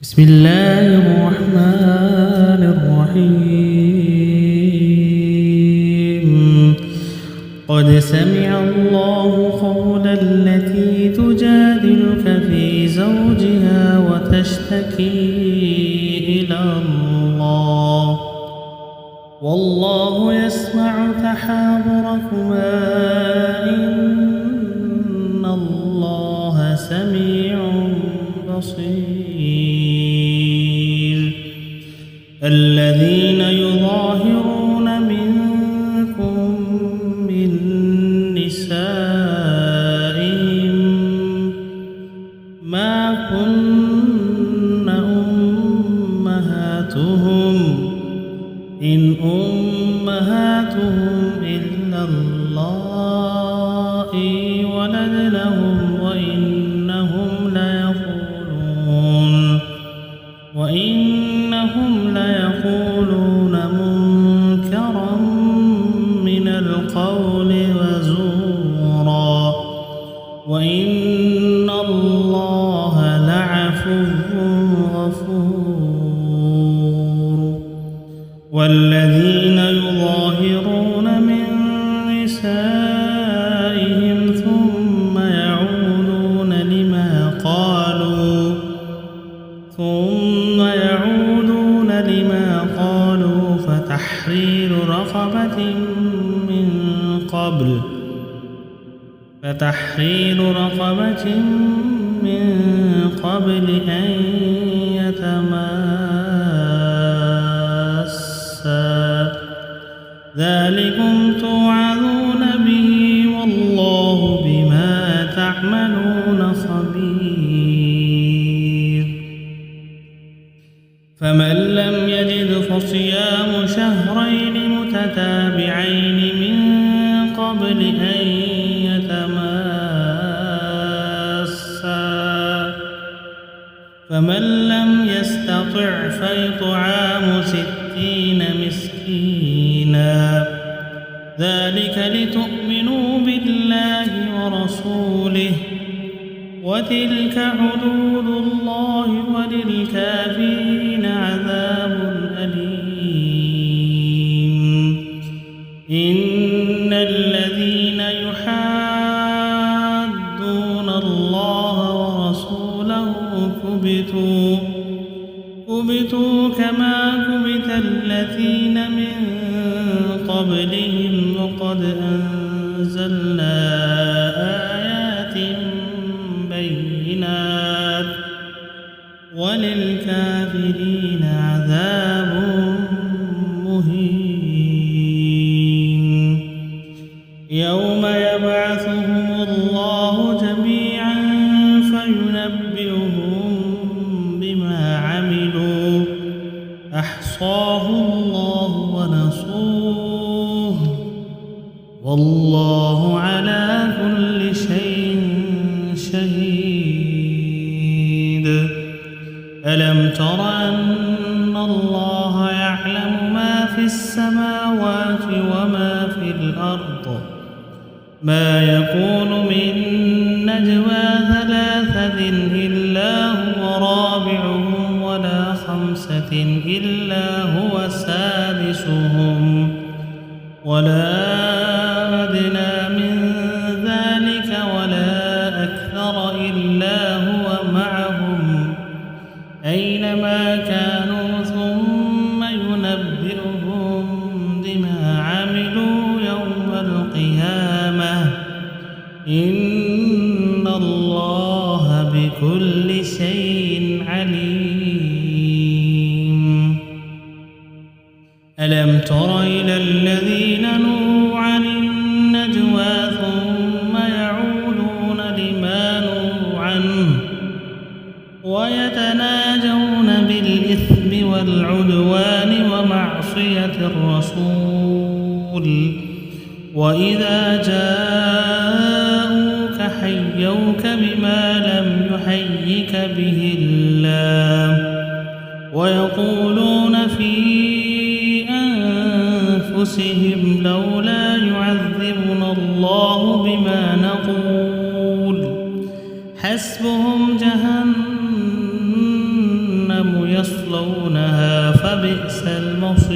بسم الله الرحمن الرحيم قد سمع الله قول التي تجادلك في زوجها وتشتكي إلى الله والله يسمع تحاوركما إن الله سميع بصير الذين يظاهرون منكم من نسائهم ما كن أمهاتهم إن أمهاتهم إلا اللائي ولدنهم وإنهم ليقولون منكرا من القول وزورا وإن الله لعفو غفور والذين يظاهرون من نسائهم ثم يعودون لما قالوا فتحرير رقبة من قبل أن يتماسا ذلكم توعظون به والله بما تعملون خبير فمن لم يجد فصيام شهرين متتابعين من قبل أن يتماسا فمن لم يستطع فإطعام 60 مسكينا ذلك لتؤمنوا بالله ورسوله وتلك حدود الله وللكافرين عذاب أليم إن الذين يحادون الله ورسوله كبتوا كما كبت الذين من قبلهم وقد أنزلنا آيات بينات وللكافرين عذاب مهين يوم يبعثهم الله جميعا فينبئهم بما عملوا أحصاه الله ونسوه والله على كل شيء شهيد ألم تر أن الله يعلم ما في السماوات وما في الأرض ما يكون من نجوى 3 إلا هو رابعهم ولا 5 إلا هو سادسهم ولا أدنى من ذلك ولا أكثر إلا هو معهم أينما كانوا ثم ينبئهم بما عملوا يوم القيامة إن الله بكل شيء عليم ألم تر إلى الذين نهوا عن النجوى ثم يعودون لما نهوا عنه ويتناجون بالإثم والعدوان ومعصية الرسول وإذا جاءوك حيوك بما لم يحيك به الله ويقولون في أنفسهم لولا يعذبنا الله بما نقول حسبهم جهنم يصلونها فبئس المصير.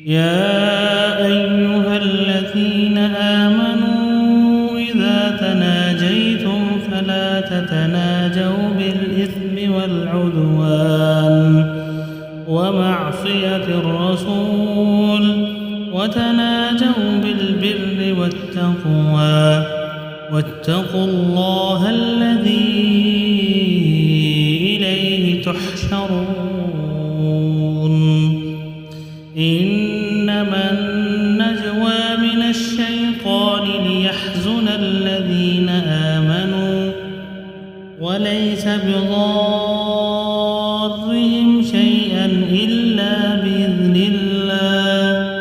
يا أيها الذين آمنوا إذا تناجيتم فلا تتناجوا بالإثم والعدوان ومعصية الرسول، وتناجوا بالبر والتقوى، واتقوا الله الذي إليه تحشرون. إنما النجوى من الشيطان ليحزن الذين آمنوا وليس بضارهم شيئا إلا بإذن الله،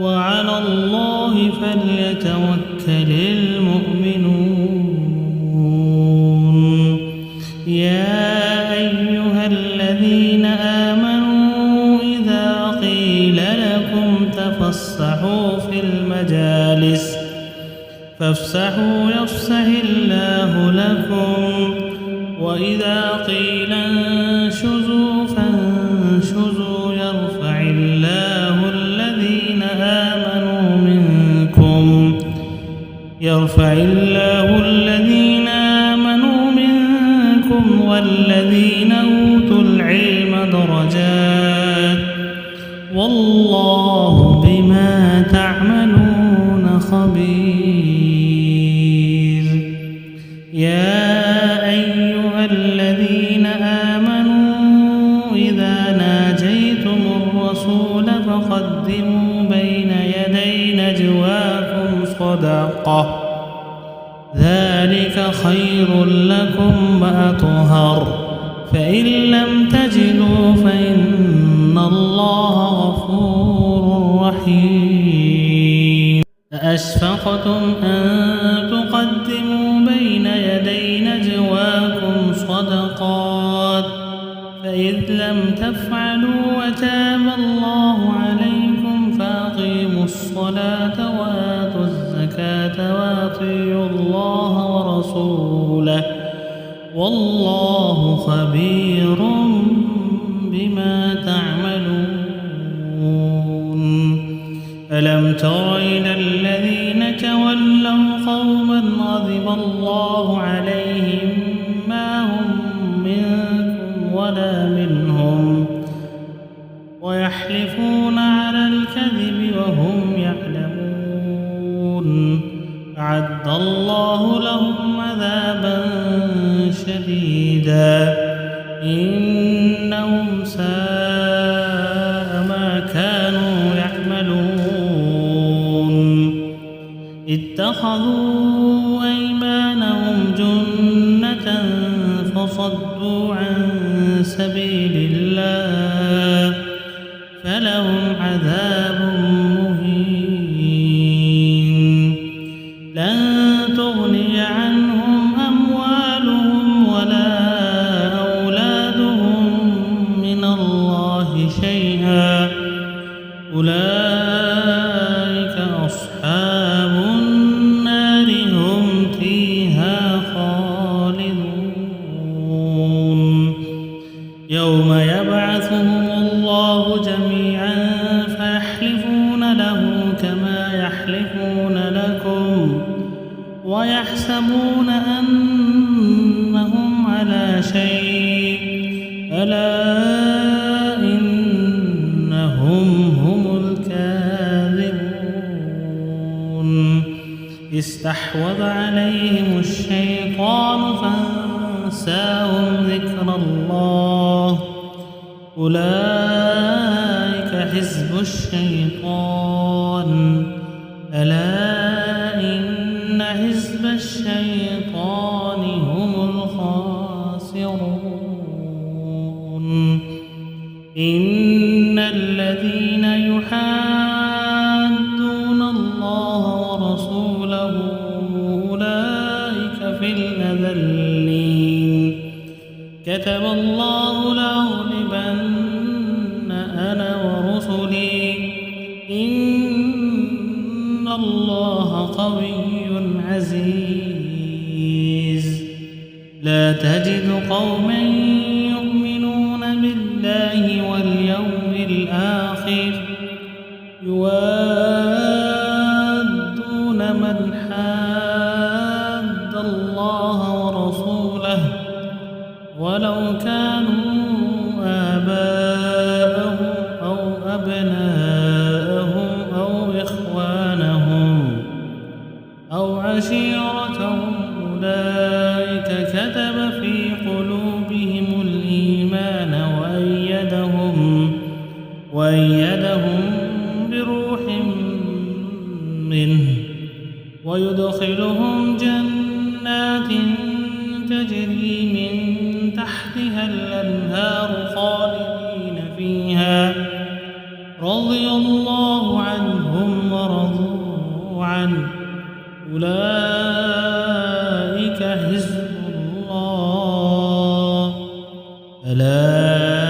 وعلى الله فليتوكل المؤمنون. يا أيها الذين آمنوا إذا قيل لكم تفسحوا في المجالس فافسحوا يفسح الله لكم، وإذا قيل انشزوا فانشزوا يرفع الله الذين آمنوا منكم والذين أوتوا العلم درجات، والله بما تعملون خبير. يا أيها الذين آمنوا إذا ناجيتم الرسول فقدموا بين يدي نجواكم صدقة، ذلك خير لكم وأطهر، فإن لم تجدوا فإن الله غفور رحيم. أأشفقتم أن تقدموا بين يدي نجواكم صدقات، فإذ لم تفعلوا وتاب الله عليكم فأقيموا الصلاة وآتوا الزكاة وأطيعوا الله ورسوله، والله خبير بما تعملون. ألم تر إلى الذين تولوا قوما غضب الله عليهم ما هم منكم ولا منهم ويحلفون على الكذب وهم يعلمون، أعد الله لهم عذابا شديدا إنهم ساء ما كانوا يعملون. اتخذوا أيمانهم جنة فصدوا عن سبيل الله فلهم عذاب مهين. لن تغني عنهم أموالهم ولا أولادهم من الله شيئا، أولئك أصحاب النار هم فيها خالدون. يوم يبعثهم الله جميعا فيحلفون له كما يحلفون لكم ويحسبون أنهم على شيء، ألا إنهم هم الكاذبون. استحوذ عليهم الشيطان فانساهم ذكر الله، أولئك حزب الشيطان، ألا إن حزب الشيطان هم الخاسرون. إن الذين يحادون الله ورسوله أولئك في الأذلين، كتب الله لأغلبن أنا ورسلي إن الله قوي عزيز. لا تجد قوما يؤمنون بالله واليوم الآخر يوادون من حاد الله ورسوله ولو كانوا آباءهم أو أبناءهم أو إخوانهم أو عشيرتهم أولئك كتب في قلوبهم الإيمان وأيدهم بروح منه ويدخلهم جنات تجري من تحتها الأنهار خالدين فيها رضي الله عنهم ورضوا عنه أولئك حزب الله ألا